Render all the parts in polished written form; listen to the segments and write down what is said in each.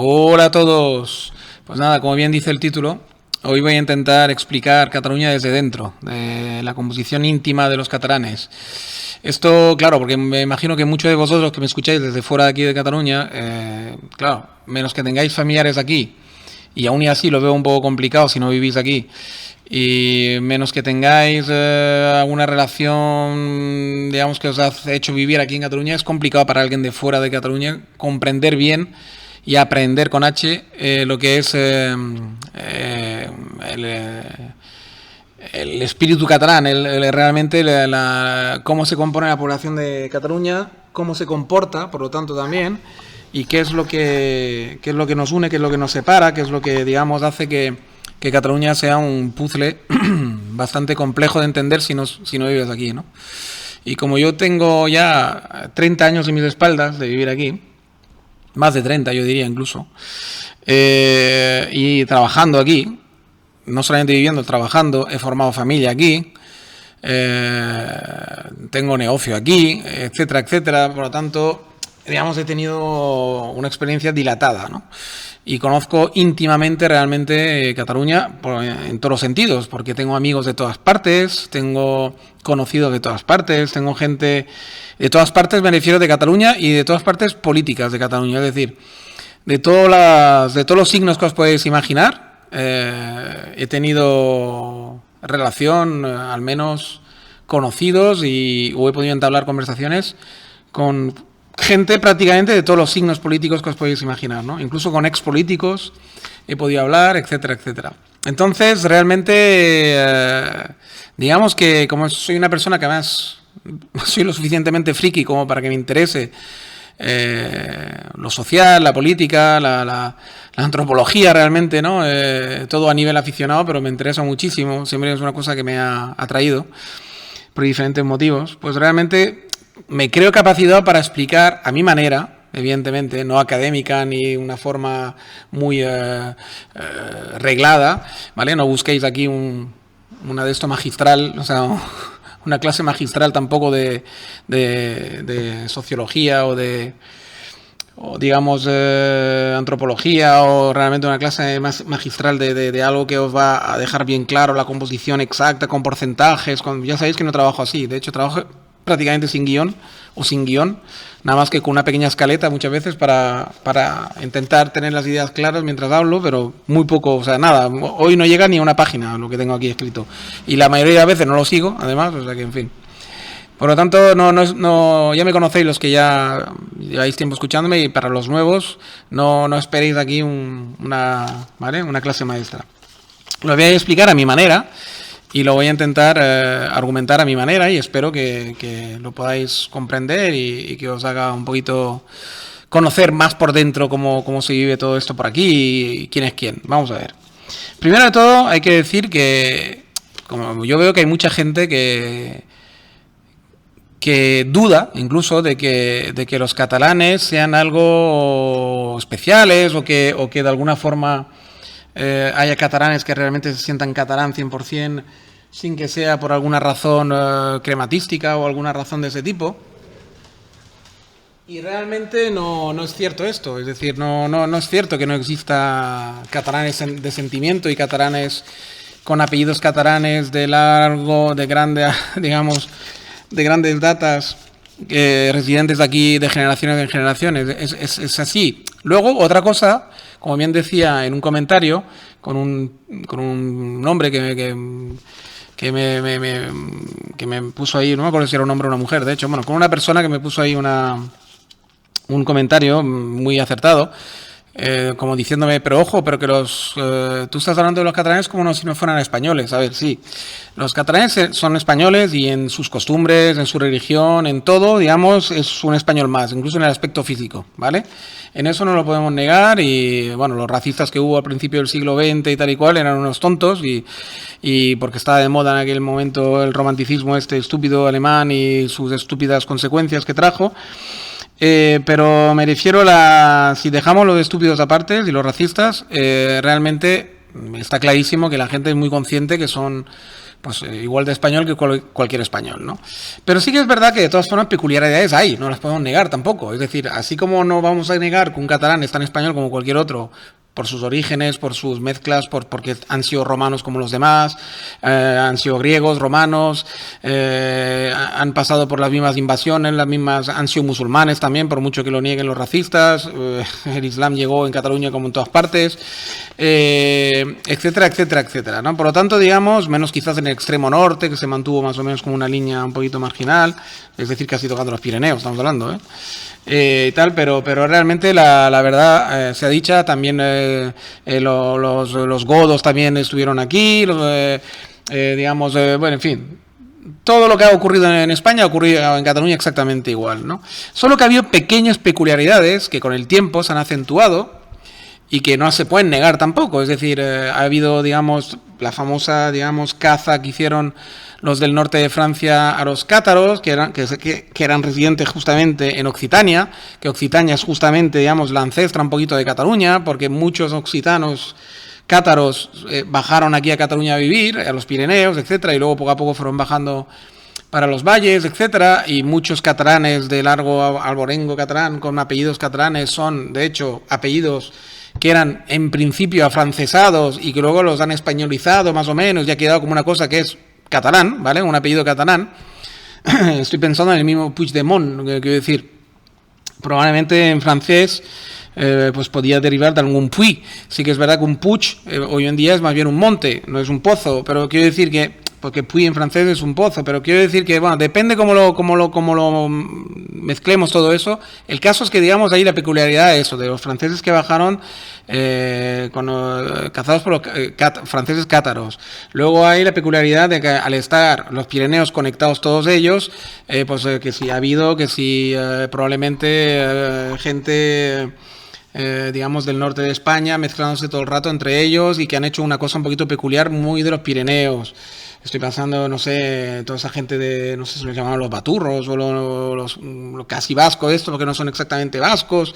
Hola a todos. Pues nada, como bien dice el título, hoy voy a intentar explicar Cataluña desde dentro, de la composición íntima de los catalanes. Esto, claro, porque me imagino que muchos de vosotros que me escucháis desde fuera de aquí de Cataluña, claro, menos que tengáis familiares aquí, y aún y así lo veo un poco complicado si no vivís aquí, y menos que tengáis alguna relación, digamos, que os ha hecho vivir aquí en Cataluña, es complicado para alguien de fuera de Cataluña comprender bien y aprender con H lo que es el espíritu catalán, realmente cómo se compone la población de Cataluña, cómo se comporta, por lo tanto también, y qué es lo que nos une, qué es lo que nos separa, qué es lo que, digamos, hace que Cataluña sea un puzzle bastante complejo de entender si no vives aquí, ¿no? Y como yo tengo ya 30 años en mis espaldas de vivir aquí, más de 30 yo diría incluso, y trabajando aquí, no solamente viviendo, trabajando, he formado familia aquí, tengo negocio aquí, etcétera, etcétera. Por lo tanto, digamos, he tenido una experiencia dilatada, ¿no? Y conozco íntimamente realmente Cataluña en todos los sentidos, porque tengo amigos de todas partes, tengo conocidos de todas partes, tengo gente de todas partes, me refiero de Cataluña y de todas partes políticas de Cataluña, es decir, de todos los signos que os podéis imaginar. He tenido relación, al menos conocidos, o he podido entablar conversaciones con gente prácticamente de todos los signos políticos que os podéis imaginar, ¿no? Incluso con expolíticos he podido hablar, etcétera, etcétera. Entonces, realmente, digamos que como soy una persona que además soy lo suficientemente friki como para que me interese lo social, la política, la antropología realmente, ¿no? Todo a nivel aficionado, pero me interesa muchísimo, siempre es una cosa que me ha atraído por diferentes motivos. Pues realmente me creo capacidad para explicar a mi manera, evidentemente, no académica ni una forma muy reglada, ¿vale? No busquéis aquí una de esto magistral, o sea, una clase magistral tampoco de sociología o digamos antropología, o realmente una clase más magistral de algo que os va a dejar bien claro la composición exacta, con porcentajes, ya sabéis que no trabajo así, de hecho trabajo prácticamente sin guión o sin guión, nada más que con una pequeña escaleta muchas veces para intentar tener las ideas claras mientras hablo, pero muy poco, o sea, nada, hoy no llega ni a una página lo que tengo aquí escrito, y la mayoría de veces no lo sigo, además, o sea que en fin. Por lo tanto, no, ya me conocéis los que ya lleváis tiempo escuchándome, y para los nuevos no esperéis aquí una clase maestra. Lo voy a explicar a mi manera, y lo voy a intentar argumentar a mi manera, y espero que lo podáis comprender y que os haga un poquito conocer más por dentro cómo se vive todo esto por aquí y quién es quién. Vamos a ver. Primero de todo hay que decir que como yo veo que hay mucha gente que duda incluso de que los catalanes sean algo especiales o que de alguna forma haya catalanes que realmente se sientan catalán 100% sin que sea por alguna razón crematística o alguna razón de ese tipo. Y realmente no es cierto esto, es decir, no es cierto que no exista catalanes de sentimiento y catalanes con apellidos catalanes de grande, digamos, de grandes datas, residentes de aquí de generaciones en generaciones, es así. Luego, otra cosa, como bien decía en un comentario, con un hombre que me puso ahí, no me acuerdo si era un hombre o una mujer, de hecho, bueno, con una persona que me puso ahí un comentario muy acertado, como diciéndome, pero ojo, pero que tú estás hablando de los catalanes como si no fueran españoles. A ver, sí, los catalanes son españoles y en sus costumbres, en su religión, en todo, digamos, es un español más, incluso en el aspecto físico, ¿vale? En eso no lo podemos negar, y bueno, los racistas que hubo al principio del siglo XX y tal y cual eran unos tontos, y porque estaba de moda en aquel momento el romanticismo estúpido alemán y sus estúpidas consecuencias que trajo. Pero me refiero si dejamos los estúpidos aparte y los racistas, realmente está clarísimo que la gente es muy consciente que son pues igual de español que cualquier español, ¿no? Pero sí que es verdad que de todas formas peculiaridades hay, no las podemos negar tampoco. Es decir, así como no vamos a negar que un catalán es tan español como cualquier otro, por sus orígenes, por sus mezclas, porque han sido romanos como los demás, han sido griegos, romanos, han pasado por las mismas invasiones, han sido musulmanes también, por mucho que lo nieguen los racistas, el Islam llegó en Cataluña como en todas partes, etcétera, etcétera, etcétera, ¿no? Por lo tanto, digamos, menos quizás en el extremo norte, que se mantuvo más o menos como una línea un poquito marginal, es decir, casi tocando los Pirineos, estamos hablando, y tal, pero realmente la verdad sea dicha, también los godos también estuvieron aquí, digamos, bueno, en fin, todo lo que ha ocurrido en España ha ocurrido en Cataluña exactamente igual, ¿no? Solo que ha habido pequeñas peculiaridades que con el tiempo se han acentuado y que no se pueden negar tampoco, es decir, ha habido, digamos, la famosa, digamos, caza que hicieron los del norte de Francia a los cátaros, que eran residentes justamente en Occitania, que Occitania es justamente, digamos, la ancestra un poquito de Cataluña, porque muchos occitanos cátaros bajaron aquí a Cataluña a vivir, a los Pirineos, etcétera, y luego poco a poco fueron bajando para los valles, etcétera, y muchos catalanes de largo alborengo catalán con apellidos catalanes son, de hecho, apellidos que eran en principio afrancesados y que luego los han españolizado más o menos y ha quedado como una cosa que es catalán, ¿vale? Un apellido catalán. Estoy pensando en el mismo Puigdemont, quiero decir, probablemente en francés pues podía derivar de algún puy. Sí que es verdad que un puig hoy en día es más bien un monte, no es un pozo, pero quiero decir que porque puy en francés es un pozo, pero quiero decir que, bueno, depende cómo lo mezclemos todo eso. El caso es que, digamos, ahí la peculiaridad de eso, de los franceses que bajaron cazados por los franceses cátaros. Luego hay la peculiaridad de que al estar los Pirineos conectados todos ellos, pues que si ha habido, que si probablemente gente digamos del norte de España mezclándose todo el rato entre ellos y que han hecho una cosa un poquito peculiar muy de los Pirineos. Estoy pensando, no sé, toda esa gente de, no sé si los llamaban los baturros o los casi vascos, esto, porque no son exactamente vascos.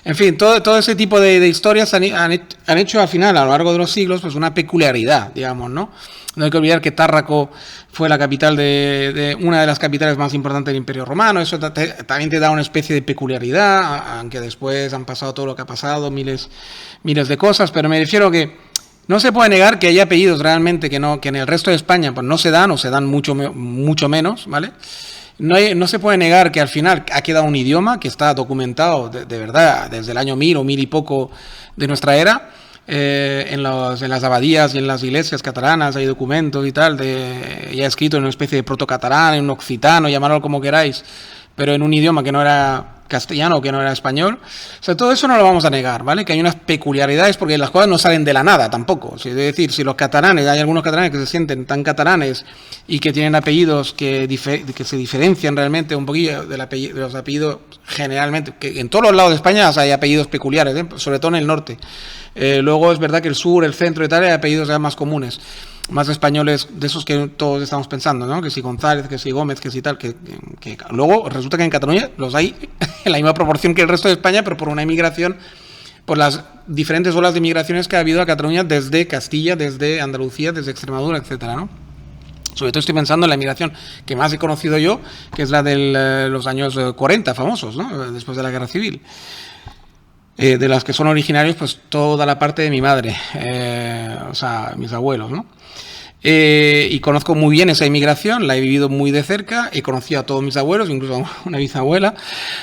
En fin, todo ese tipo de historias han hecho al final, a lo largo de los siglos, pues una peculiaridad, digamos, ¿no? No hay que olvidar que Tárraco fue la capital de una de las capitales más importantes del Imperio Romano. Eso también te da una especie de peculiaridad, aunque después han pasado todo lo que ha pasado, miles de cosas, pero me refiero a que no se puede negar que hay apellidos realmente que en el resto de España pues no se dan o se dan mucho menos, ¿vale? No se puede negar que al final ha quedado un idioma que está documentado de verdad desde el año 1000 o 1000 y poco de nuestra era. En las abadías y en las iglesias catalanas hay documentos y tal, ya escrito en una especie de protocatalán, en un occitano, llamarlo como queráis, pero en un idioma que no era castellano, que no era español. O sea, todo eso no lo vamos a negar, ¿vale? Que hay unas peculiaridades porque las cosas no salen de la nada tampoco. Es decir, si los catalanes, hay algunos catalanes que se sienten tan catalanes y que tienen apellidos que se diferencian realmente un poquillo de los apellidos generalmente, que en todos los lados de España hay apellidos peculiares, sobre todo en el norte. Luego es verdad que el sur, el centro y tal, hay apellidos ya más comunes, más españoles, de esos que todos estamos pensando, ¿no? Que si González, que si Gómez, que si tal, que luego resulta que en Cataluña los hay en la misma proporción que el resto de España, pero por una inmigración, por las diferentes olas de migraciones que ha habido a Cataluña desde Castilla, desde Andalucía, desde Extremadura, etcétera, ¿no? Sobre todo estoy pensando en la inmigración que más he conocido yo, que es la de los años 40, famosos, ¿no? Después de la Guerra Civil. De las que son originarios, pues toda la parte de mi madre, o sea, mis abuelos, ¿no? Y conozco muy bien esa inmigración, la he vivido muy de cerca, he conocido a todos mis abuelos, incluso a una bisabuela,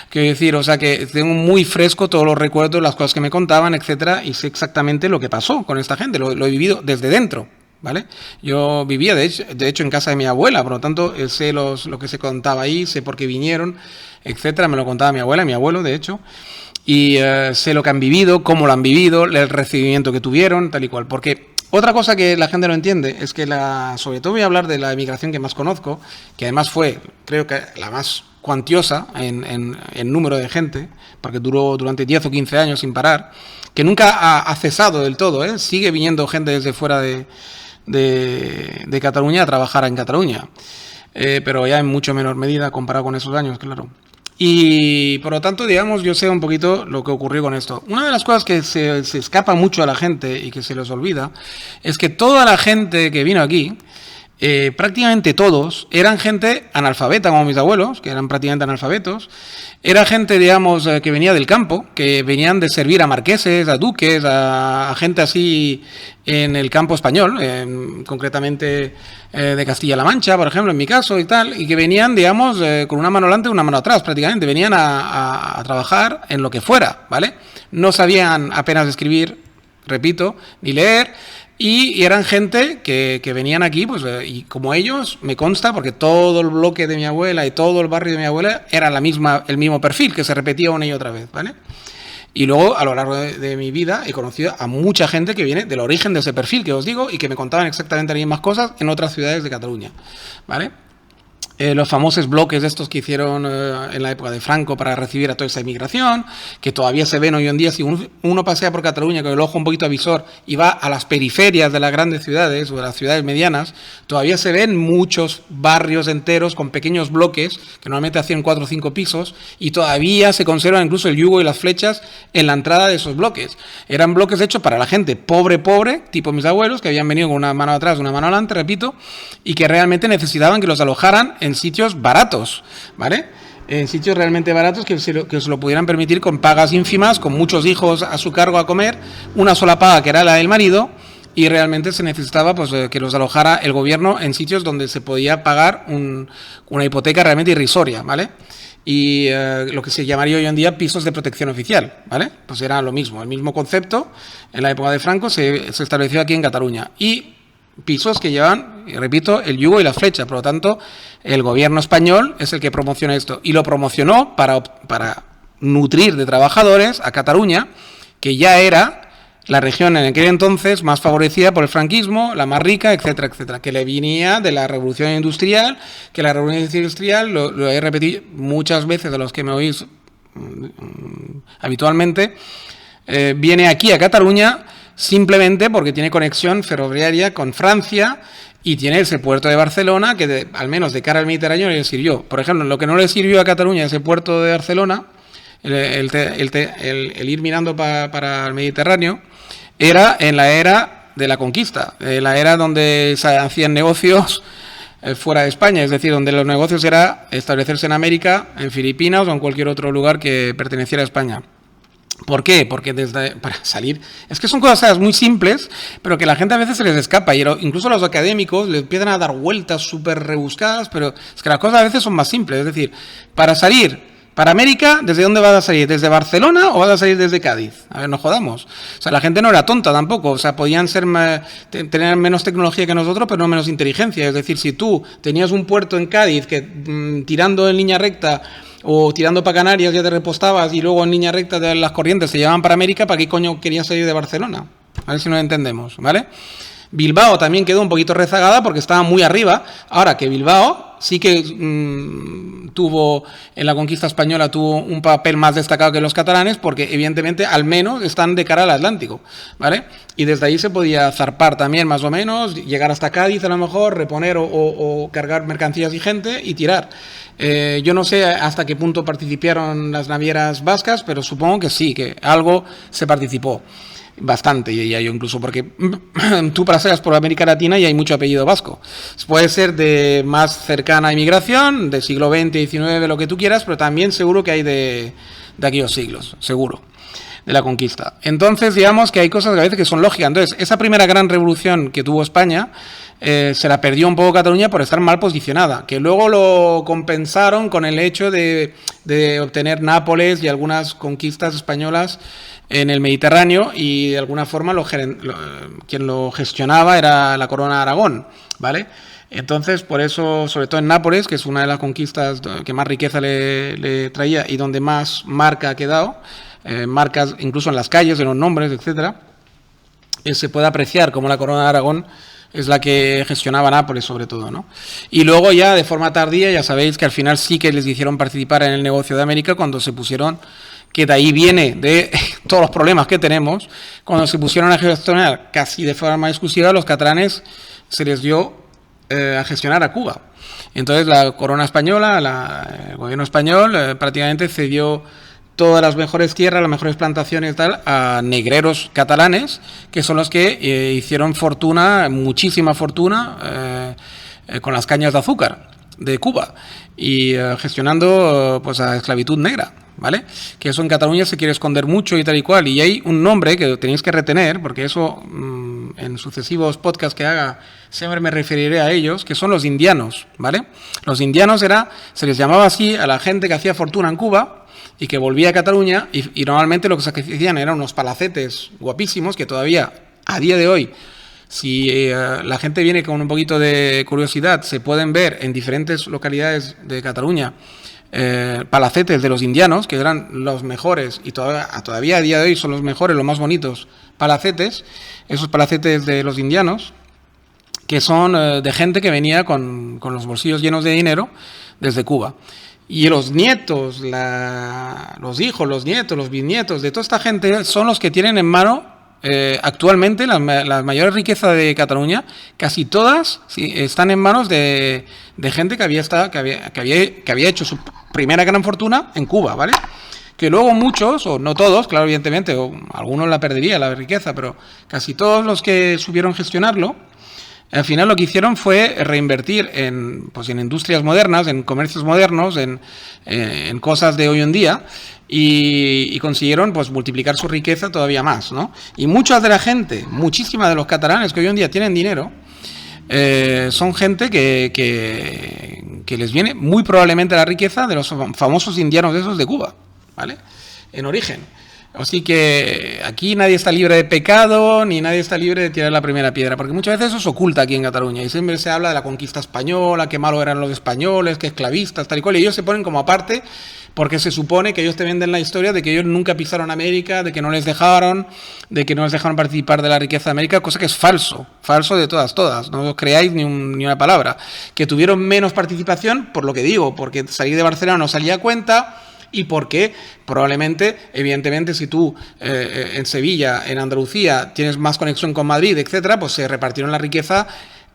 quiero decir, o sea que tengo muy fresco todos los recuerdos, las cosas que me contaban, etcétera, y sé exactamente lo que pasó con esta gente, lo he vivido desde dentro, ¿vale? Yo vivía, de hecho, en casa de mi abuela, por lo tanto, sé lo que se contaba ahí, sé por qué vinieron, etcétera, me lo contaba mi abuela, mi abuelo, de hecho, y sé lo que han vivido, cómo lo han vivido, el recibimiento que tuvieron, tal y cual, porque otra cosa que la gente no entiende es que sobre todo voy a hablar de la emigración que más conozco, que además fue, creo que la más cuantiosa en número de gente, porque duró durante 10 o 15 años sin parar, que nunca ha cesado del todo, ¿eh? Sigue viniendo gente desde fuera de Cataluña a trabajar en Cataluña, pero ya en mucho menor medida comparado con esos años, claro. Y por lo tanto, digamos, yo sé un poquito lo que ocurrió con esto. Una de las cosas que se escapa mucho a la gente y que se les olvida es que toda la gente que vino aquí prácticamente todos eran gente analfabeta, como mis abuelos, que eran prácticamente analfabetos. Era gente, digamos, que venía del campo, que venían de servir a marqueses, a duques, a gente así en el campo español, concretamente de Castilla-La Mancha, por ejemplo, en mi caso y tal, y que venían, digamos, con una mano delante y una mano atrás, prácticamente. Venían a trabajar en lo que fuera, ¿vale? No sabían apenas escribir, repito, ni leer. Y eran gente que venían aquí, pues, y como ellos, me consta, porque todo el bloque de mi abuela y todo el barrio de mi abuela era el mismo perfil, que se repetía una y otra vez, ¿vale? Y luego, a lo largo de mi vida, he conocido a mucha gente que viene del origen de ese perfil que os digo y que me contaban exactamente las mismas cosas en otras ciudades de Cataluña, ¿vale? Los famosos bloques estos que hicieron en la época de Franco para recibir a toda esa inmigración, que todavía se ven hoy en día. Si uno pasea por Cataluña con el ojo un poquito avisor y va a las periferias de las grandes ciudades o de las ciudades medianas, todavía se ven muchos barrios enteros con pequeños bloques, que normalmente hacían 4 o 5 pisos, y todavía se conservan incluso el yugo y las flechas en la entrada de esos bloques. Eran bloques hechos para la gente pobre, tipo mis abuelos, que habían venido con una mano atrás, una mano adelante, repito, y que realmente necesitaban que los alojaran en sitios baratos, ¿vale? En sitios realmente baratos que se lo pudieran permitir con pagas ínfimas, con muchos hijos a su cargo a comer, una sola paga que era la del marido, y realmente se necesitaba pues que los alojara el gobierno en sitios donde se podía pagar una hipoteca realmente irrisoria, ¿vale? Y lo que se llamaría hoy en día pisos de protección oficial, ¿vale? Pues era lo mismo, el mismo concepto. En la época de Franco se estableció aquí en Cataluña. Y pisos que llevan, repito, el yugo y la flecha. Por lo tanto, el gobierno español es el que promociona esto. Y lo promocionó para nutrir de trabajadores a Cataluña, que ya era la región en aquel entonces más favorecida por el franquismo, la más rica, etcétera, etcétera, que le venía de la revolución industrial, que la revolución industrial, lo he repetido muchas veces a los que me oís habitualmente, viene aquí a Cataluña simplemente porque tiene conexión ferroviaria con Francia y tiene ese puerto de Barcelona que al menos de cara al Mediterráneo le sirvió. Por ejemplo, lo que no le sirvió a Cataluña ese puerto de Barcelona, el ir mirando para el Mediterráneo, era en la era de la conquista, la era donde se hacían negocios fuera de España, es decir, donde los negocios era establecerse en América, en Filipinas o en cualquier otro lugar que perteneciera a España. ¿Por qué? Porque para salir... Es que son cosas muy simples, pero que la gente a veces se les escapa. Y incluso los académicos les empiezan a dar vueltas súper rebuscadas, pero es que las cosas a veces son más simples. Es decir, para salir para América, ¿desde dónde vas a salir? ¿Desde Barcelona o vas a salir desde Cádiz? A ver, no jodamos. O sea, la gente no era tonta tampoco. O sea, podían tener menos tecnología que nosotros, pero no menos inteligencia. Es decir, si tú tenías un puerto en Cádiz que tirando en línea recta o tirando para Canarias ya te repostabas y luego en línea recta de las corrientes se llevaban para América, ¿para qué coño querían salir de Barcelona? A ver si nos entendemos, ¿vale? Bilbao también quedó un poquito rezagada porque estaba muy arriba. Ahora que Bilbao sí que tuvo, en la conquista española, tuvo un papel más destacado que los catalanes porque evidentemente al menos están de cara al Atlántico, ¿vale? Y desde ahí se podía zarpar también más o menos, llegar hasta Cádiz a lo mejor, reponer o cargar mercancías y gente y tirar. Yo no sé hasta qué punto participaron las navieras vascas, pero supongo que sí, que algo se participó. Bastante, y hay incluso porque tú paseas por América Latina y hay mucho apellido vasco. Puede ser de más cercana inmigración, del siglo XX, XIX, lo que tú quieras, pero también seguro que hay de aquellos siglos, seguro, de la conquista. Entonces, digamos que hay cosas que a veces que son lógicas. Entonces, esa primera gran revolución que tuvo España, se la perdió un poco Cataluña por estar mal posicionada, que luego lo compensaron con el hecho de obtener Nápoles y algunas conquistas españolas en el Mediterráneo, y de alguna forma quien lo gestionaba era la Corona de Aragón, ¿vale? Entonces, por eso, sobre todo en Nápoles, que es una de las conquistas que más riqueza le traía y donde más marca ha quedado, marcas incluso en las calles, en los nombres, etcétera, se puede apreciar como la Corona de Aragón es la que gestionaba Nápoles, sobre todo, ¿no? Y luego ya, de forma tardía, ya sabéis que al final sí que les hicieron participar en el negocio de América cuando se pusieron, que de ahí viene de todos los problemas que tenemos, cuando se pusieron a gestionar casi de forma exclusiva, los catalanes se les dio a gestionar a Cuba. Entonces la corona española, el gobierno español prácticamente cedió todas las mejores tierras, las mejores plantaciones y tal, a negreros catalanes, que son los que hicieron fortuna, muchísima fortuna, con las cañas de azúcar de Cuba y gestionando pues a esclavitud negra, ¿vale? Que eso en Cataluña se quiere esconder mucho y tal y cual, y hay un nombre que tenéis que retener, porque eso en sucesivos podcasts que haga siempre me referiré a ellos, que son los indianos, ¿vale? Los indianos se les llamaba así a la gente que hacía fortuna en Cuba y que volvía a Cataluña y normalmente lo que se hacían eran unos palacetes guapísimos que todavía a día de hoy, si la gente viene con un poquito de curiosidad, se pueden ver en diferentes localidades de Cataluña palacetes de los indianos, que eran los mejores y todavía a día de hoy son los mejores, los más bonitos palacetes, esos palacetes de los indianos, que son de gente que venía con los bolsillos llenos de dinero desde Cuba. Y los nietos, los hijos, los nietos, los bisnietos de toda esta gente son los que tienen en mano actualmente la mayor riqueza de Cataluña. Casi todas están en manos de gente que había hecho su primera gran fortuna en Cuba, ¿vale? Que luego muchos, o no todos, claro, evidentemente, o algunos la perdería la riqueza, pero casi todos los que supieron gestionarlo, al final lo que hicieron fue reinvertir en industrias modernas, en comercios modernos, en cosas de hoy en día, y consiguieron pues multiplicar su riqueza todavía más, ¿no? Y mucha de la gente, muchísima de los catalanes que hoy en día tienen dinero, son gente que les viene muy probablemente la riqueza de los famosos indianos esos de Cuba, ¿vale? En origen. Así que aquí nadie está libre de pecado, ni nadie está libre de tirar la primera piedra, porque muchas veces eso se oculta aquí en Cataluña, y siempre se habla de la conquista española, qué malos eran los españoles, qué esclavistas, tal y cual, y ellos se ponen como aparte, porque se supone que ellos te venden la historia de que ellos nunca pisaron América, de que no les dejaron participar de la riqueza de América, cosa que es falso de todas, no os creáis ni una palabra, que tuvieron menos participación, por lo que digo, porque salir de Barcelona no salía a cuenta, y porque probablemente, evidentemente, si tú en Sevilla, en Andalucía, tienes más conexión con Madrid, etcétera, pues se repartieron la riqueza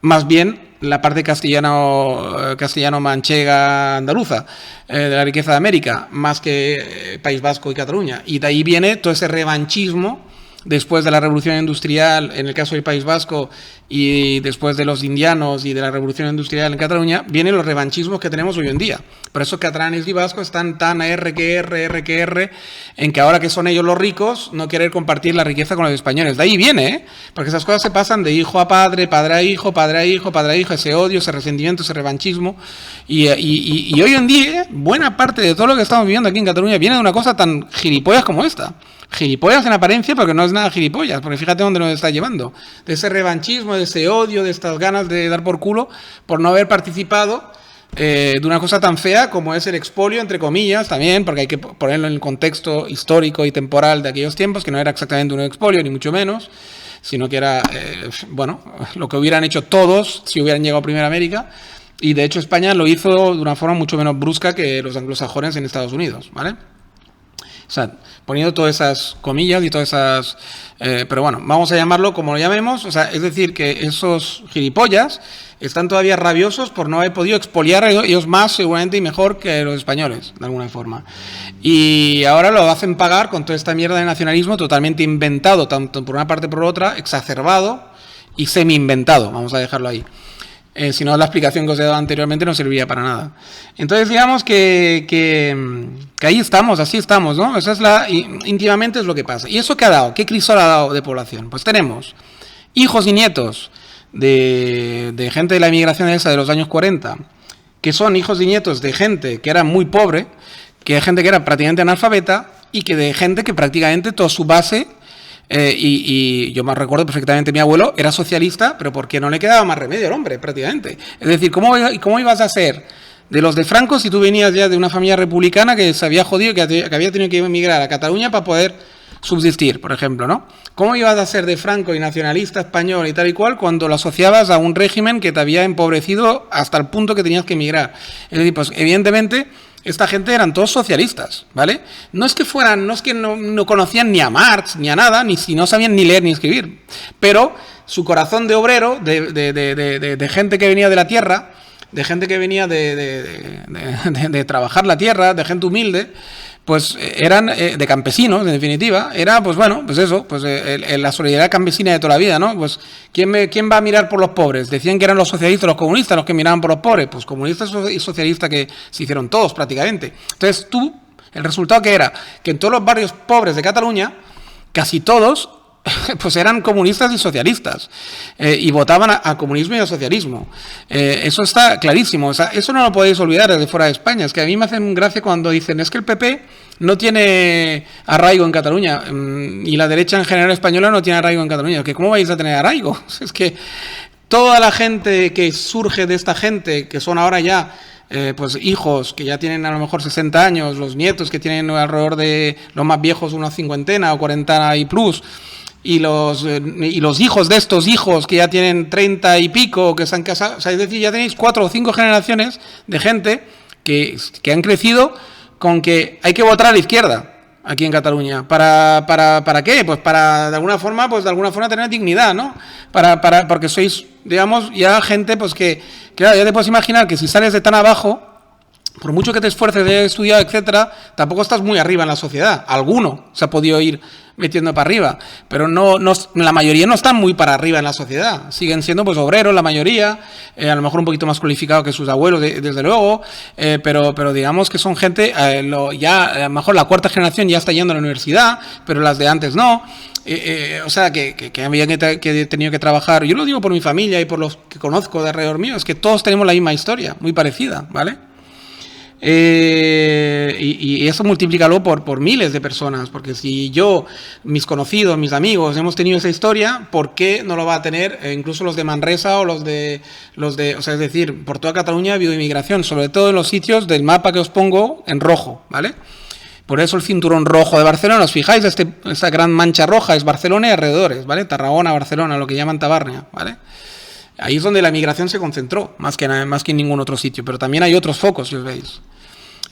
más bien la parte castellano-manchega andaluza de la riqueza de América, más que País Vasco y Cataluña. Y de ahí viene todo ese revanchismo después de la revolución industrial, en el caso del País Vasco, y después de los indianos y de la revolución industrial en Cataluña, vienen los revanchismos que tenemos hoy en día. Por eso catalanes y vascos están tan R que R, en que ahora que son ellos los ricos, no querer compartir la riqueza con los españoles. De ahí viene, porque esas cosas se pasan de hijo a padre, padre a hijo, padre a hijo, padre a hijo, ese odio, ese resentimiento, ese revanchismo. Y hoy en día, buena parte de todo lo que estamos viviendo aquí en Cataluña viene de una cosa tan gilipollas como esta. Gilipollas en apariencia, porque no es nada gilipollas, porque fíjate dónde nos está llevando. De ese revanchismo, de ese odio, de estas ganas de dar por culo por no haber participado de una cosa tan fea como es el expolio, entre comillas, también, porque hay que ponerlo en el contexto histórico y temporal de aquellos tiempos, que no era exactamente un expolio, ni mucho menos, sino que era, lo que hubieran hecho todos si hubieran llegado primero a América. Y de hecho España lo hizo de una forma mucho menos brusca que los anglosajones en Estados Unidos, ¿vale? O sea, poniendo todas esas comillas y todas esas... pero bueno, vamos a llamarlo como lo llamemos. O sea, es decir, que esos gilipollas están todavía rabiosos por no haber podido expoliar a ellos más, seguramente, y mejor que los españoles, de alguna forma. Y ahora lo hacen pagar con toda esta mierda de nacionalismo totalmente inventado, tanto por una parte como por otra, exacerbado y semi-inventado. Vamos a dejarlo ahí. Si no, la explicación que os he dado anteriormente no serviría para nada. Entonces, digamos que ahí estamos, así estamos, ¿no? Esa es íntimamente es lo que pasa. ¿Y eso qué ha dado? ¿Qué crisol ha dado de población? Pues tenemos hijos y nietos de gente de la inmigración esa de los años 40, que son hijos y nietos de gente que era muy pobre, que de gente que era prácticamente analfabeta, y que de gente que prácticamente toda su base... y yo me recuerdo perfectamente, mi abuelo era socialista, pero porque no le quedaba más remedio al hombre, prácticamente. Es decir, ¿cómo ibas a ser de los de Franco si tú venías ya de una familia republicana que se había jodido, que había tenido que emigrar a Cataluña para poder subsistir, por ejemplo, ¿no? ¿Cómo ibas a ser de Franco y nacionalista español y tal y cual cuando lo asociabas a un régimen que te había empobrecido hasta el punto que tenías que emigrar? Es decir, pues evidentemente... Esta gente eran todos socialistas, ¿vale? No es que no conocían ni a Marx, ni a nada, ni si no sabían ni leer ni escribir. Pero su corazón de obrero, de gente que venía de la tierra, de gente que venía de trabajar la tierra, de gente humilde, pues eran de campesinos, en definitiva. Era, pues bueno, pues eso, pues la solidaridad campesina de toda la vida, ¿no? Pues ¿quién va a mirar por los pobres? Decían que eran los socialistas, los comunistas los que miraban por los pobres. Pues comunistas y socialistas que se hicieron todos prácticamente. Entonces el resultado que era que en todos los barrios pobres de Cataluña, casi todos pues eran comunistas y socialistas y votaban a comunismo y a socialismo. Eso está clarísimo. O sea, eso no lo podéis olvidar desde fuera de España. Es que a mí me hacen gracia cuando dicen es que el PP no tiene arraigo en Cataluña y la derecha en general española no tiene arraigo en Cataluña. ¿Que ¿Cómo vais a tener arraigo? Es que toda la gente que surge de esta gente, que son ahora ya pues hijos que ya tienen a lo mejor 60 años, los nietos que tienen alrededor de los más viejos una cincuentena o 40 y plus, y los hijos de estos hijos que ya tienen 30 y pico, que se han casado, o sea, es decir, ya tenéis 4 o 5 generaciones de gente que han crecido con que hay que votar a la izquierda aquí en Cataluña. ¿Para qué? Pues para de alguna forma tener dignidad, ¿no? Porque sois, digamos, ya gente pues que claro, ya te puedes imaginar que si sales de tan abajo, por mucho que te esfuerces de estudiar, etcétera, tampoco estás muy arriba en la sociedad. Alguno se ha podido ir metiendo para arriba, pero no la mayoría no están muy para arriba en la sociedad. Siguen siendo pues obreros la mayoría, a lo mejor un poquito más cualificados que sus abuelos, desde luego, pero digamos que son gente, ya a lo mejor la cuarta generación ya está yendo a la universidad, pero las de antes no. O sea, que había que tenido que trabajar. Yo lo digo por mi familia y por los que conozco de alrededor mío, es que todos tenemos la misma historia, muy parecida, ¿vale? Y eso multiplícalo por miles de personas, porque si yo, mis conocidos, mis amigos, hemos tenido esa historia, ¿por qué no lo va a tener incluso los de Manresa o los de, o sea, es decir, por toda Cataluña ha habido inmigración, sobre todo en los sitios del mapa que os pongo en rojo, ¿vale? Por eso el cinturón rojo de Barcelona, os fijáis, esta gran mancha roja es Barcelona y alrededores, ¿vale? Tarragona, Barcelona, lo que llaman Tabárnia, ¿vale? Ahí es donde la migración se concentró, más que en ningún otro sitio, pero también hay otros focos, si os veis.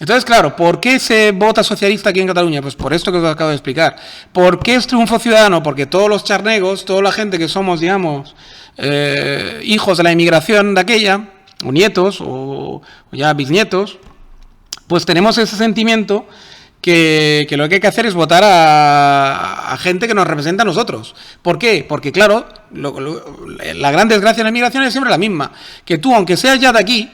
Entonces, claro, ¿por qué se vota socialista aquí en Cataluña? Pues por esto que os acabo de explicar. ¿Por qué es triunfo ciudadano? Porque todos los charnegos, toda la gente que somos, digamos, hijos de la inmigración de aquella, o nietos, o ya bisnietos, pues tenemos ese sentimiento que lo que hay que hacer es votar a gente que nos representa a nosotros. ¿Por qué? Porque, claro, la gran desgracia de la inmigración es siempre la misma. Que tú, aunque seas ya de aquí,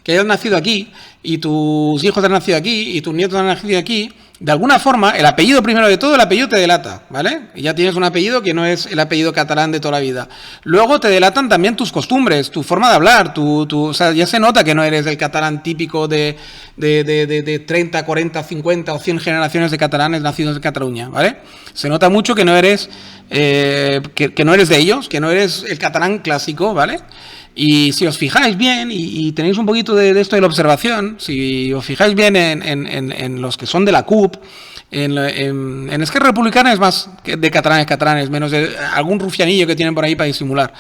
que hayas nacido aquí, y tus hijos han nacido aquí, y tus nietos han nacido aquí, de alguna forma, el apellido, primero de todo, el apellido te delata, ¿vale? Y ya tienes un apellido que no es el apellido catalán de toda la vida. Luego te delatan también tus costumbres, tu forma de hablar, o sea, ya se nota que no eres el catalán típico de 30, 40, 50 o 100 generaciones de catalanes nacidos en Cataluña, ¿vale? Se nota mucho que no eres, que no eres de ellos, que no eres el catalán clásico, ¿vale? Y si os fijáis bien, y tenéis un poquito de esto de la observación, si os fijáis bien en los que son de la CUP, en Esquerra Republicana es más de catalanes, menos de algún rufianillo que tienen por ahí para disimular.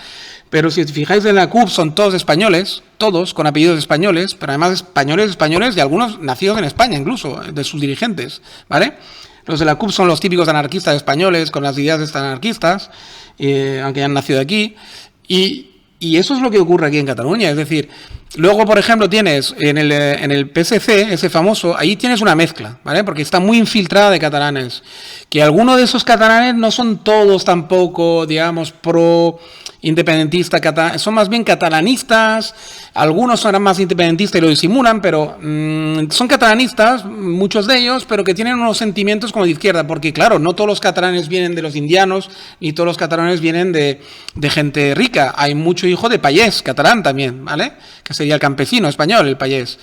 Pero si os fijáis en la CUP son todos españoles, todos con apellidos españoles, pero además españoles y algunos nacidos en España incluso, de sus dirigentes, ¿vale? Los de la CUP son los típicos anarquistas españoles, con las ideas de estos anarquistas, aunque hayan nacido aquí, y eso es lo que ocurre aquí en Cataluña, es decir, luego, por ejemplo, tienes en el PSC, ese famoso, ahí tienes una mezcla, ¿vale? Porque está muy infiltrada de catalanes, que algunos de esos catalanes no son todos tampoco, digamos, pro-independentista, son más bien catalanistas, algunos son más independentistas y lo disimulan, pero son catalanistas, muchos de ellos, pero que tienen unos sentimientos como de izquierda, porque claro, no todos los catalanes vienen de los indianos, ni todos los catalanes vienen de gente rica, hay mucho hijo de payés catalán también, ¿vale? Que sería el campesino español, el payés.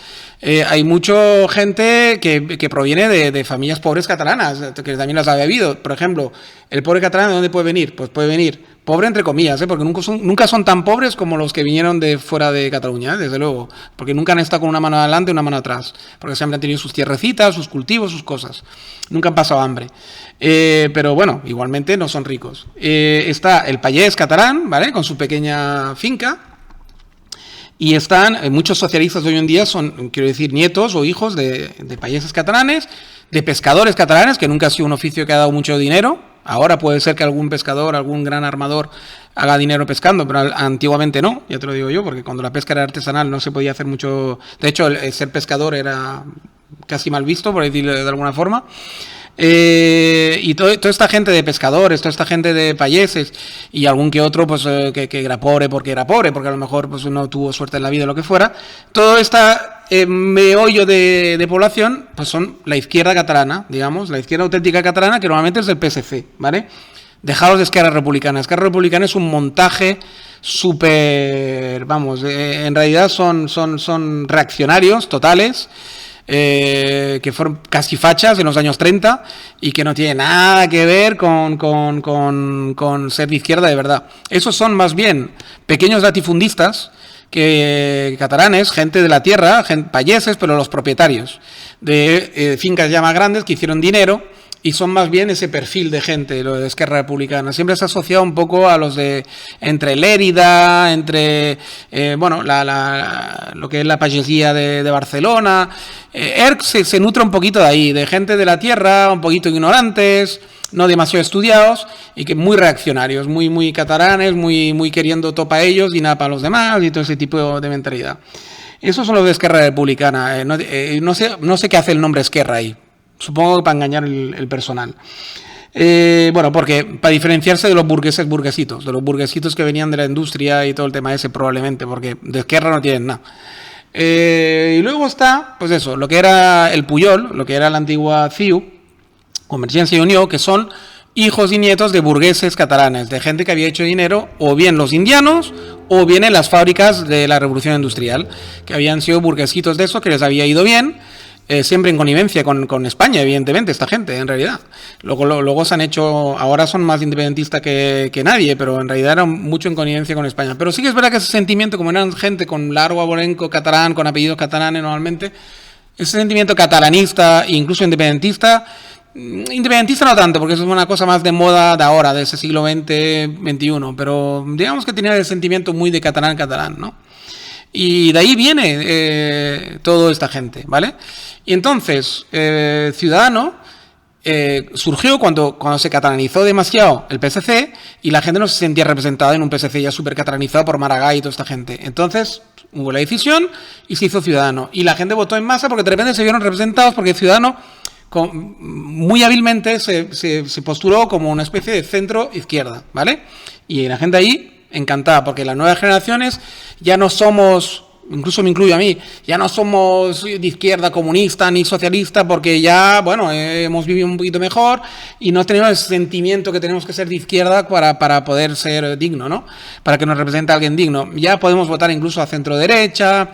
Hay mucha gente que proviene de familias pobres catalanas, que también las ha habido. Por ejemplo, el pobre catalán, ¿de dónde puede venir? Pues puede venir, pobre entre comillas, porque nunca son tan pobres como los que vinieron de fuera de Cataluña, desde luego, porque nunca han estado con una mano adelante y una mano atrás, porque siempre han tenido sus tierrecitas, sus cultivos, sus cosas. Nunca han pasado hambre. Pero bueno, igualmente no son ricos. Está el payés catalán, ¿vale? Con su pequeña finca. Y están, muchos socialistas de hoy en día son, quiero decir, nietos o hijos de payeses catalanes, de pescadores catalanes, que nunca ha sido un oficio que ha dado mucho dinero Ahora puede ser que algún pescador, algún gran armador haga dinero pescando, pero antiguamente no, ya te lo digo yo, porque cuando la pesca era artesanal no se podía hacer mucho. De hecho, el ser pescador era casi mal visto, por decirlo de alguna forma. Y toda esta gente de pescadores, toda esta gente de payeses y algún que otro pues que era pobre, porque a lo mejor pues no tuvo suerte en la vida o lo que fuera, todo este meollo de población pues son la izquierda catalana, digamos, la izquierda auténtica catalana, que normalmente es del PSC, ¿vale? Dejaos de Esquerra Republicana. Esquerra Republicana es un montaje súper, vamos, en realidad son reaccionarios totales, que fueron casi fachas en los años 30 y que no tienen nada que ver con ser de izquierda de verdad. Esos son más bien pequeños latifundistas que catalanes, gente de la tierra, payeses, pero los propietarios de fincas ya más grandes que hicieron dinero. Y son más bien ese perfil de gente, lo de Esquerra Republicana. Siempre se ha asociado un poco a los de entre Lérida, entre bueno, lo que es la payesía de Barcelona. ERC se nutre un poquito de ahí, de gente de la tierra, un poquito ignorantes, no demasiado estudiados y que muy reaccionarios, muy catalanes, muy queriendo todo para ellos y nada para los demás y todo ese tipo de mentalidad. Esos son los de Esquerra Republicana. No sé qué hace el nombre Esquerra ahí. Supongo que para engañar el personal. Bueno, porque para diferenciarse de los burguesitos, de los burguesitos que venían de la industria y todo el tema ese probablemente, porque de Esquerra no tienen nada. Y luego está, pues eso, lo que era el Puyol, lo que era la antigua CIU, Convergencia y Unió, que son hijos y nietos de burgueses catalanes, de gente que había hecho dinero, o bien los indianos, o bien en las fábricas de la Revolución Industrial, que habían sido burguesitos de eso, que les había ido bien. Siempre en connivencia con España, evidentemente, esta gente, en realidad. Luego se han hecho, ahora son más independentistas que nadie, pero en realidad eran mucho en connivencia con España. Pero sí que es verdad que ese sentimiento, como eran gente con largo abolenco catalán, con apellidos catalanes normalmente, ese sentimiento catalanista e incluso independentista no tanto, porque eso es una cosa más de moda de ahora, de ese siglo XX, XXI, pero digamos que tenía el sentimiento muy de catalán, ¿no? Y de ahí viene toda esta gente, ¿vale? Y entonces, Ciudadanos surgió cuando se catalanizó demasiado el PSC y la gente no se sentía representada en un PSC ya súper catalanizado por Maragall y toda esta gente. Entonces hubo la decisión y se hizo Ciudadanos. Y la gente votó en masa porque de repente se vieron representados porque Ciudadanos muy hábilmente se postuló como una especie de centro-izquierda, ¿vale? Y la gente ahí encantada, porque las nuevas generaciones ya no somos, incluso me incluyo a mí, ya no somos de izquierda comunista ni socialista, porque ya, bueno, hemos vivido un poquito mejor y no tenemos el sentimiento que tenemos que ser de izquierda para poder ser digno, ¿no? Para que nos represente alguien digno. Ya podemos votar incluso a centro derecha,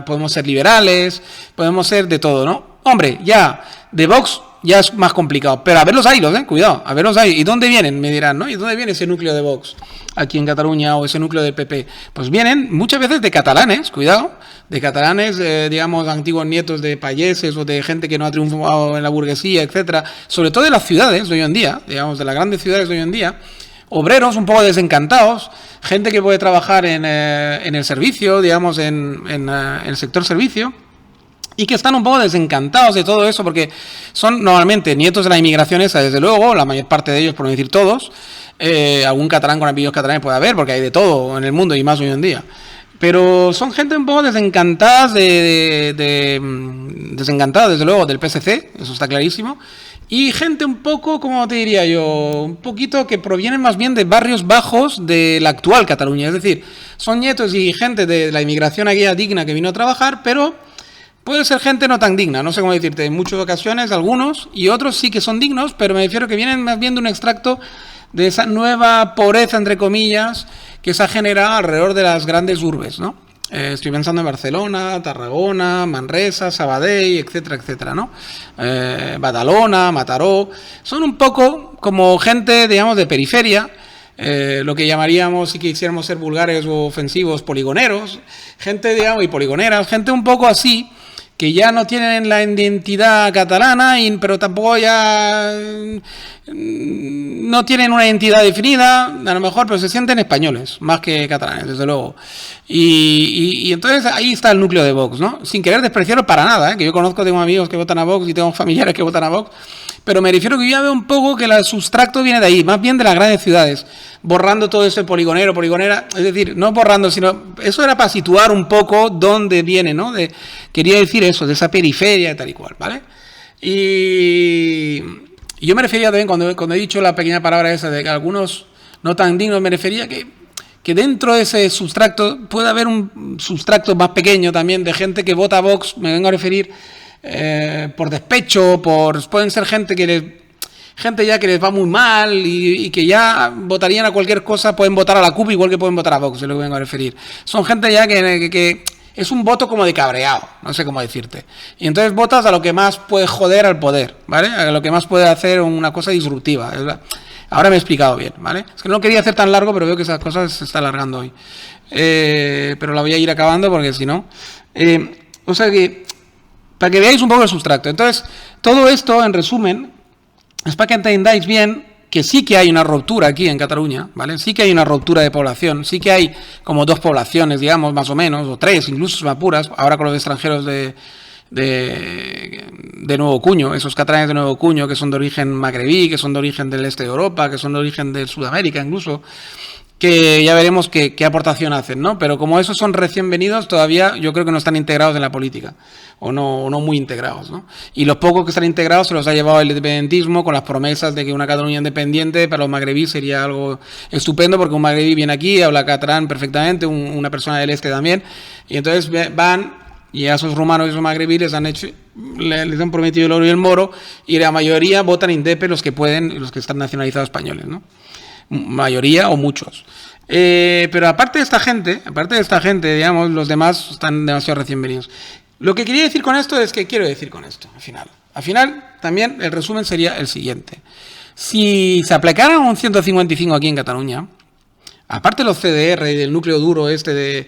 podemos ser liberales, podemos ser de todo, ¿no? Hombre, ya de Vox ya es más complicado, pero a ver los haylos, cuidado, a ver los haylos. ¿Y dónde vienen? Me dirán, ¿no? ¿Y dónde viene ese núcleo de Vox aquí en Cataluña o ese núcleo del PP? Pues vienen muchas veces de catalanes, cuidado, de catalanes, digamos, antiguos nietos de payeses o de gente que no ha triunfado en la burguesía, etcétera, sobre todo de las ciudades de hoy en día, digamos, de las grandes ciudades de hoy en día, obreros un poco desencantados, gente que puede trabajar en el servicio, digamos, en el sector servicio, y que están un poco desencantados de todo eso porque son normalmente nietos de la inmigración esa, desde luego, la mayor parte de ellos, por no decir todos. Algún catalán con apellidos catalanes puede haber, porque hay de todo en el mundo y más hoy en día. Pero son gente un poco desencantadas, desencantada, desde luego, del PSC, eso está clarísimo. Y gente un poco, como te diría yo, un poquito que provienen más bien de barrios bajos de la actual Cataluña. Es decir, son nietos y gente de la inmigración aquella digna que vino a trabajar, pero puede ser gente no tan digna, no sé cómo decirte, en muchas ocasiones, algunos, y otros sí que son dignos, pero me refiero que vienen más bien de un extracto de esa nueva pobreza, entre comillas, que se ha generado alrededor de las grandes urbes, ¿no? Estoy pensando en Barcelona, Tarragona, Manresa, Sabadell, etcétera, etcétera, ¿no? Badalona, Mataró, son un poco como gente, digamos, de periferia, lo que llamaríamos, si quisiéramos ser vulgares o ofensivos, poligoneros, gente, digamos, y poligoneras, gente un poco así, que ya no tienen la identidad catalana, pero tampoco ya no tienen una identidad definida, a lo mejor, pero se sienten españoles, más que catalanes, desde luego. Y entonces ahí está el núcleo de Vox, ¿no? Sin querer despreciarlo para nada, que yo conozco, tengo amigos que votan a Vox y tengo familiares que votan a Vox, pero me refiero que yo ya veo un poco que el sustracto viene de ahí, más bien de las grandes ciudades, borrando todo ese poligonero, poligonera, es decir, no borrando, sino, eso era para situar un poco dónde viene, ¿no? Quería decir eso, de esa periferia y tal y cual, ¿vale? Y yo me refería también, cuando he dicho la pequeña palabra esa de que algunos no tan dignos, me refería que dentro de ese sustracto puede haber un sustracto más pequeño también de gente que vota a Vox, me vengo a referir por despecho, pueden ser gente ya que les va muy mal y que ya votarían a cualquier cosa, pueden votar a la CUP igual que pueden votar a Vox, es lo que vengo a referir. Son gente ya que es un voto como de cabreado, no sé cómo decirte. Y entonces votas a lo que más puede joder al poder, ¿vale? A lo que más puede hacer una cosa disruptiva. Ahora me he explicado bien, ¿vale? Es que no quería hacer tan largo, pero veo que esas cosas se está alargando hoy. Pero la voy a ir acabando porque si no... o sea que, para que veáis un poco el sustracto. Entonces, todo esto, en resumen, es para que entendáis bien que sí que hay una ruptura aquí en Cataluña, ¿vale? Sí que hay una ruptura de población, sí que hay como 2 poblaciones, digamos, más o menos, o 3, incluso son apuras, ahora con los extranjeros de nuevo cuño, esos catalanes de nuevo cuño que son de origen magrebí, que son de origen del este de Europa, que son de origen de Sudamérica incluso, que ya veremos qué aportación hacen, ¿no? Pero como esos son recién venidos, todavía yo creo que no están integrados en la política, o no muy integrados, ¿no? Y los pocos que están integrados se los ha llevado el independentismo con las promesas de que una Cataluña independiente para los magrebíes sería algo estupendo, porque un magrebí viene aquí, habla catalán perfectamente, una persona del este también, y entonces van, y a esos rumanos y esos magrebíes les han prometido el oro y el moro, y la mayoría votan indepe, los que pueden, los que están nacionalizados españoles, ¿no? Mayoría o muchos. Pero aparte de esta gente, digamos, los demás están demasiado recién venidos. Lo que quería decir con esto es que quiero decir con esto, al final también el resumen sería el siguiente. Si se aplicara un 155 aquí en Cataluña, aparte de los CDR y del núcleo duro de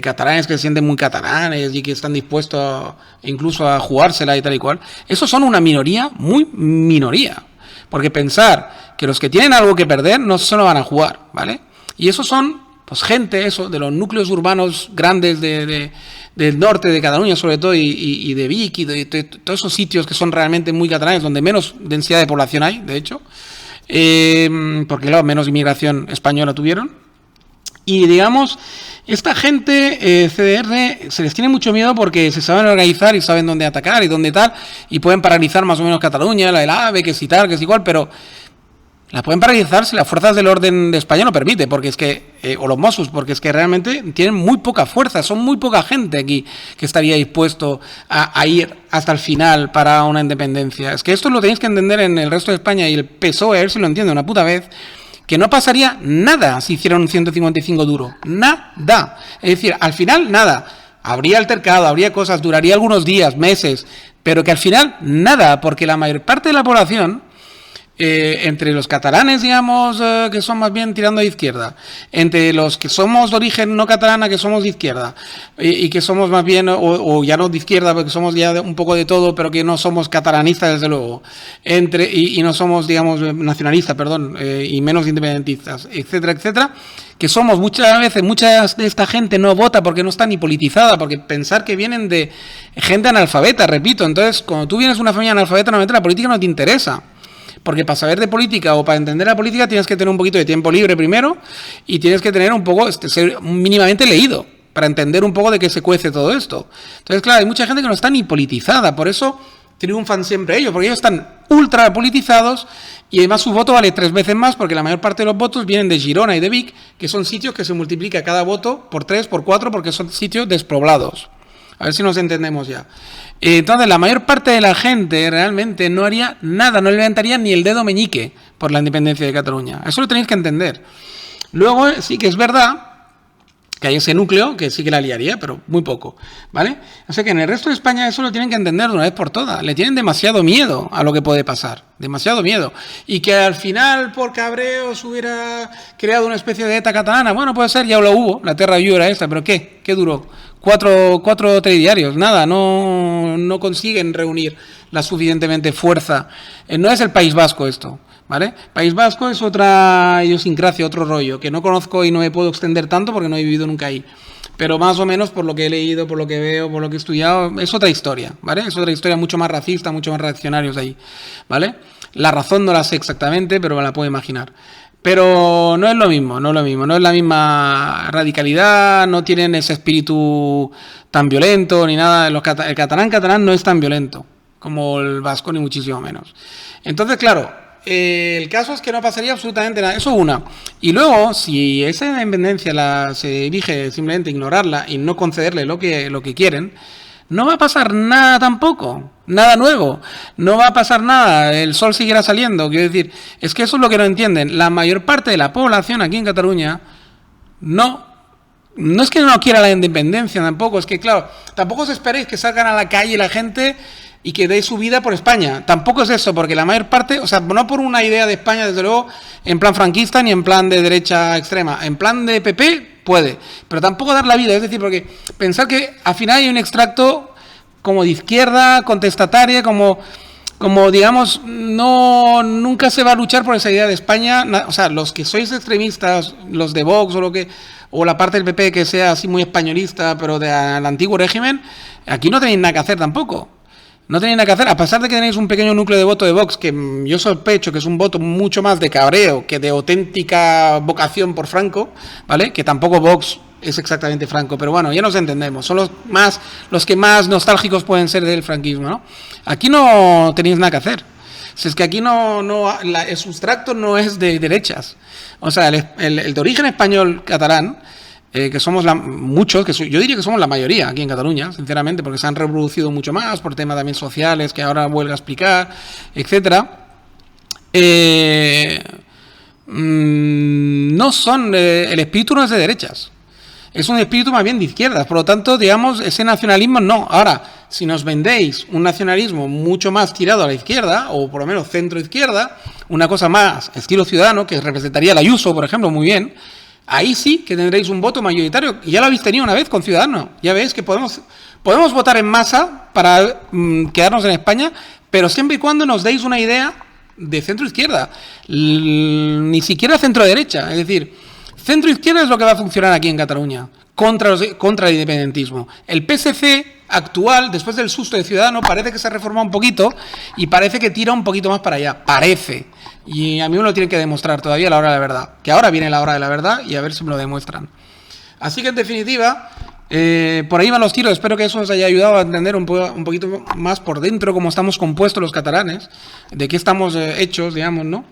catalanes que se sienten muy catalanes y que están dispuestos incluso a jugársela y tal y cual, esos son una minoría, muy minoría. Porque pensar que los que tienen algo que perder no se lo van a jugar, ¿vale? Y esos son, pues, gente, de los núcleos urbanos grandes del norte de Cataluña, sobre todo, y de Vic, y de todos esos sitios que son realmente muy catalanes, donde menos densidad de población hay, de hecho, porque, claro, menos inmigración española tuvieron. Y, digamos, esta gente, CDR, se les tiene mucho miedo porque se saben organizar y saben dónde atacar y dónde tal, y pueden paralizar más o menos Cataluña, la del AVE, que si tal, que si igual, pero la pueden paralizar si las fuerzas del orden de España lo permiten, porque es que, o los Mossos, porque es que realmente tienen muy poca fuerza, son muy poca gente aquí que estaría dispuesto a ir hasta el final para una independencia. Es que esto lo tenéis que entender en el resto de España, y el PSOE, a ver si lo entiende una puta vez, que no pasaría nada si hicieran un 155 duro. Nada. Es decir, al final, nada. Habría altercado, habría cosas, duraría algunos días, meses, pero que al final, nada, porque la mayor parte de la población, entre los catalanes, digamos, que son más bien tirando de izquierda, entre los que somos de origen no catalana, que somos de izquierda, y que somos más bien, o ya no de izquierda, porque somos ya un poco de todo, pero que no somos catalanistas, desde luego, y no somos, digamos, nacionalistas, perdón, y menos independentistas, etcétera, etcétera, que somos muchas veces, mucha de esta gente no vota porque no está ni politizada, porque pensar que vienen de gente analfabeta, repito, entonces, cuando tú vienes de una familia analfabeta, normalmente la política no te interesa. Porque para saber de política o para entender la política tienes que tener un poquito de tiempo libre primero, y tienes que tener un poco, ser mínimamente leído para entender un poco de qué se cuece todo esto. Entonces, claro, hay mucha gente que no está ni politizada, por eso triunfan siempre ellos, porque ellos están ultra politizados, y además su voto vale 3 veces más, porque la mayor parte de los votos vienen de Girona y de Vic, que son sitios que se multiplica cada voto por 3, por 4, porque son sitios despoblados. A ver si nos entendemos ya. Entonces, la mayor parte de la gente realmente no haría nada, no levantaría ni el dedo meñique por la independencia de Cataluña. Eso lo tenéis que entender. Luego, sí que es verdad que hay ese núcleo que sí que la liaría, pero muy poco, ¿vale? O sea que en el resto de España eso lo tienen que entender de una vez por todas. Le tienen demasiado miedo a lo que puede pasar, demasiado miedo. Y que al final, por cabreos, hubiera creado una especie de ETA catalana. Bueno, puede ser, ya lo hubo, la Terra Viva esta, pero ¿qué? ¿Qué duró? Cuatro telediarios, nada, no consiguen reunir la suficientemente fuerza. No es el País Vasco esto. ¿Vale? País Vasco es otra idiosincrasia, otro rollo, que no conozco y no me puedo extender tanto porque no he vivido nunca ahí. Pero más o menos por lo que he leído, por lo que veo, por lo que he estudiado, es otra historia, ¿vale? Es otra historia mucho más racista, mucho más reaccionarios ahí, ¿vale? La razón no la sé exactamente, pero me la puedo imaginar. Pero no es lo mismo, no es la misma radicalidad, no tienen ese espíritu tan violento ni nada. El catalán no es tan violento como el vasco, ni muchísimo menos. Entonces, claro, el caso es que no pasaría absolutamente nada. Eso una. Y luego, si esa independencia se elige simplemente ignorarla y no concederle lo que quieren, no va a pasar nada tampoco. Nada nuevo. No va a pasar nada. El sol seguirá saliendo. Quiero decir, es que eso es lo que no entienden. La mayor parte de la población aquí en Cataluña no es que no quiera la independencia tampoco. Es que, claro, tampoco os esperéis que salgan a la calle la gente y que dé su vida por España. Tampoco es eso, porque la mayor parte, o sea, no por una idea de España, desde luego, en plan franquista ni en plan de derecha extrema. En plan de PP puede, pero tampoco dar la vida. Es decir, porque pensar que al final hay un extracto como de izquierda, contestataria, como digamos, nunca se va a luchar por esa idea de España. O sea, los que sois extremistas, los de Vox o la parte del PP que sea así muy españolista, pero del antiguo régimen, aquí no tenéis nada que hacer tampoco. No tenéis nada que hacer, a pesar de que tenéis un pequeño núcleo de voto de Vox, que yo sospecho que es un voto mucho más de cabreo que de auténtica vocación por Franco, ¿vale? Que tampoco Vox es exactamente Franco, pero bueno, ya nos entendemos, son los que más nostálgicos pueden ser del franquismo, ¿no? Aquí no tenéis nada que hacer. Si es que aquí el sustracto no es de derechas. O sea, el de origen español catalán, que somos muchos, yo diría que somos la mayoría aquí en Cataluña, sinceramente, porque se han reproducido mucho más por temas también sociales que ahora vuelvo a explicar, etcétera. No son, el espíritu no es de derechas, es un espíritu más bien de izquierdas, por lo tanto, digamos, ese nacionalismo no. Ahora, si nos vendéis un nacionalismo mucho más tirado a la izquierda, o por lo menos centro-izquierda, una cosa más estilo Ciudadano, que representaría la Ayuso, por ejemplo, muy bien, ahí sí que tendréis un voto mayoritario. Y ya lo habéis tenido una vez con Ciudadanos. Ya veis que podemos votar en masa para quedarnos en España, pero siempre y cuando nos deis una idea de centro-izquierda. Ni siquiera centro-derecha. Es decir, centro-izquierda es lo que va a funcionar aquí en Cataluña contra el independentismo. El PSC actual, después del susto de Ciudadanos, parece que se ha reformado un poquito y parece que tira un poquito más para allá. Parece. Y a mí me lo tienen que demostrar todavía a la hora de la verdad. Que ahora viene la hora de la verdad y a ver si me lo demuestran. Así que, en definitiva, por ahí van los tiros. Espero que eso os haya ayudado a entender un poquito más por dentro cómo estamos compuestos los catalanes, de qué estamos hechos, digamos, ¿no?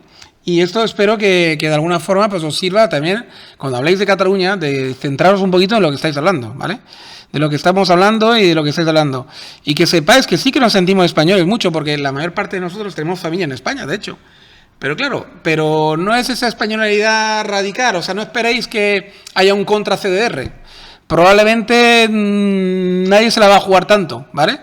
Y esto espero que de alguna forma pues os sirva también, cuando habléis de Cataluña, de centraros un poquito en lo que estáis hablando, ¿vale? De lo que estamos hablando y de lo que estáis hablando. Y que sepáis que sí que nos sentimos españoles mucho, porque la mayor parte de nosotros tenemos familia en España, de hecho. Pero claro, pero no es esa españolidad radical, o sea, no esperéis que haya un contra CDR. Probablemente nadie se la va a jugar tanto, ¿vale?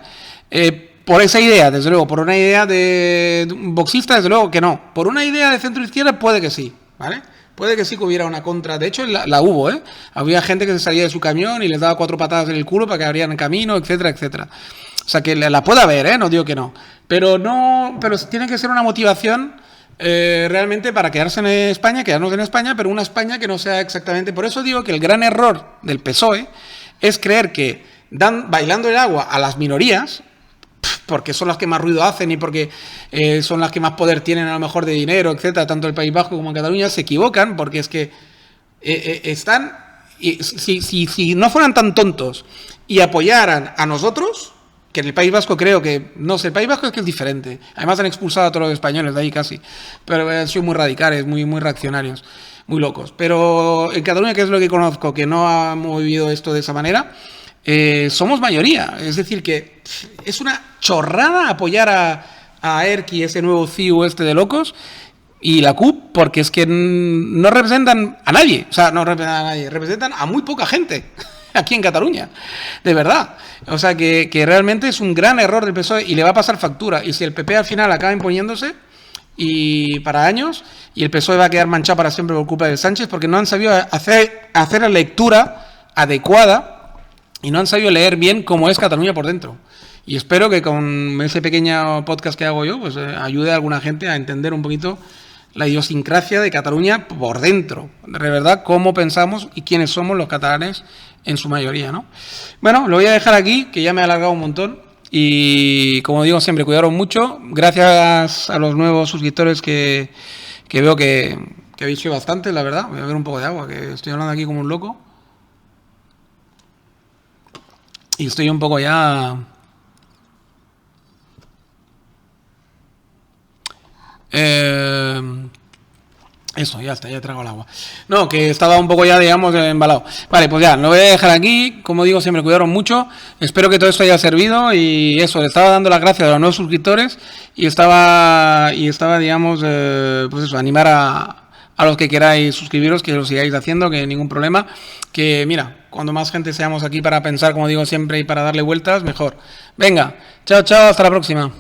Por esa idea, desde luego, por una idea de boxista, desde luego que no. Por una idea de centro-izquierda puede que sí, ¿vale? Puede que sí que hubiera una contra. De hecho, la hubo, ¿eh? Había gente que se salía de su camión y les daba 4 patadas en el culo para que abrieran el camino, etcétera, etcétera. O sea, que la puede haber, ¿eh? No digo que no. Pero tiene que ser una motivación realmente para quedarnos en España, pero una España que no sea exactamente... Por eso digo que el gran error del PSOE es creer que dan bailando el agua a las minorías, porque son las que más ruido hacen y porque son las que más poder tienen a lo mejor de dinero, etcétera, tanto en el País Vasco como en Cataluña, se equivocan, porque es que están... Si no fueran tan tontos y apoyaran a nosotros, que en el País Vasco creo que... No sé, el País Vasco es que es diferente. Además han expulsado a todos los españoles de ahí casi. Pero han sido muy radicales, muy reaccionarios, muy locos. Pero en Cataluña, que es lo que conozco, que no hemos vivido esto de esa manera, somos mayoría. Es decir, que es una chorrada apoyar a Erki, ese nuevo CIU de locos, Y la CUP, porque es que no representan a nadie, o sea, no representan a nadie, representan a muy poca gente aquí en Cataluña, de verdad. O sea, que realmente es un gran error del PSOE y le va a pasar factura. Y si el PP al final acaba imponiéndose, y para años, y el PSOE va a quedar manchado para siempre por culpa de Sánchez, porque no han sabido hacer la lectura adecuada y no han sabido leer bien cómo es Cataluña por dentro. Y espero que con ese pequeño podcast que hago yo, pues ayude a alguna gente a entender un poquito la idiosincrasia de Cataluña por dentro, de verdad, cómo pensamos y quiénes somos los catalanes en su mayoría, ¿no? Bueno, lo voy a dejar aquí, que ya me he alargado un montón, y como digo siempre, cuidaros mucho, gracias a los nuevos suscriptores que veo que habéis sido bastantes, la verdad. Voy a beber un poco de agua, que estoy hablando aquí como un loco, y estoy un poco ya... Eso, ya está, ya traigo el agua. No, que estaba un poco ya, digamos, embalado. Vale, pues ya, lo voy a dejar aquí. Como digo, siempre cuidaron mucho. Espero que todo esto haya servido. Y eso, le estaba dando las gracias a los nuevos suscriptores. Y estaba digamos, pues eso, animar a los que queráis suscribiros, que lo sigáis haciendo, que ningún problema. Que mira, cuando más gente seamos aquí para pensar, como digo siempre, y para darle vueltas, mejor. Venga, chao, chao, hasta la próxima.